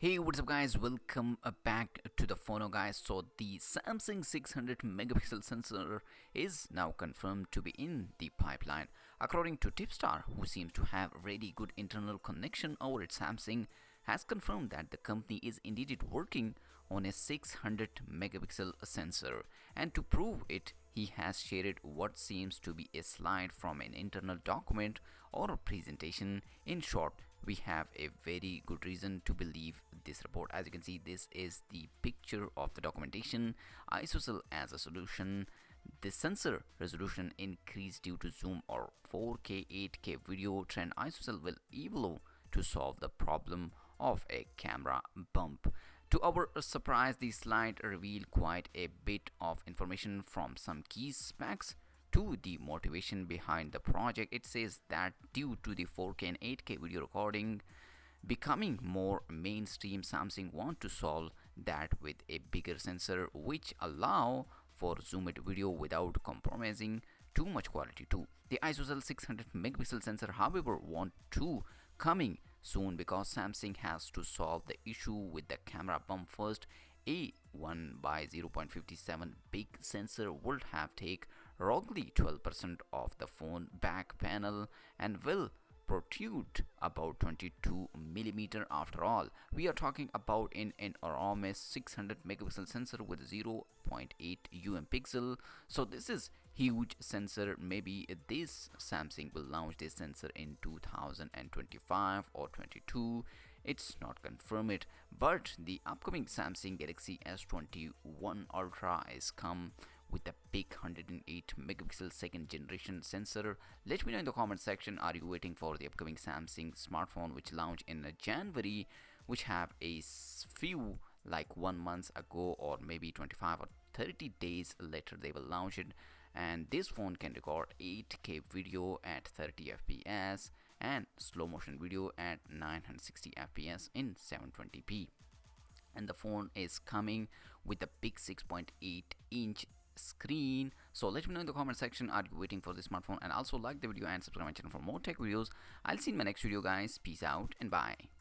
Hey, what's up guys, welcome back to the TheFonoGuy. So the Samsung 600 megapixel sensor is now confirmed to be in the pipeline. According to Tipstar, who seems to have really good internal connection over at Samsung, has confirmed that the company is indeed working on a 600 megapixel sensor, and to prove it he has shared what seems to be a slide from an internal document or a presentation. In short, we have a very good reason to believe this report. As you can see, this is the picture of the documentation. ISOCELL as a solution. The sensor resolution increased due to zoom or 4K 8K video trend. ISOCELL will evolve to solve the problem of a camera bump. To our surprise, the slide revealed quite a bit of information, from some key specs to the motivation behind the project. It says that due to the 4K and 8K video recording becoming more mainstream, Samsung want to solve that with a bigger sensor which allow for zoomed video without compromising too much quality too. The ISOCELL 600 megapixel sensor, however, want to coming soon because Samsung has to solve the issue with the camera bump first. A 1 by 0.57 big sensor would have take roughly 12% of the phone back panel and will protrude about 22 mm. After all, we are talking about an enormous 600 megapixel sensor with 0.8 pixel. So this is huge sensor. Maybe this Samsung will launch this sensor in 2025 or 22. It's not confirmed, but the upcoming Samsung Galaxy S21 Ultra is come with a big 108 megapixel second generation sensor. Let me know in the comment section, are you waiting for the upcoming Samsung smartphone which launched in January, which have a few like 1 month ago, or maybe 25 or 30 days later they will launch it. And this phone can record 8K video at 30 fps and slow motion video at 960 fps in 720p. And the phone is coming with a big 6.8-inch screen. So let me know in the comment section, are you waiting for this smartphone? And also like the video and subscribe my channel for more tech videos. I'll see you in my next video guys. Peace out and bye.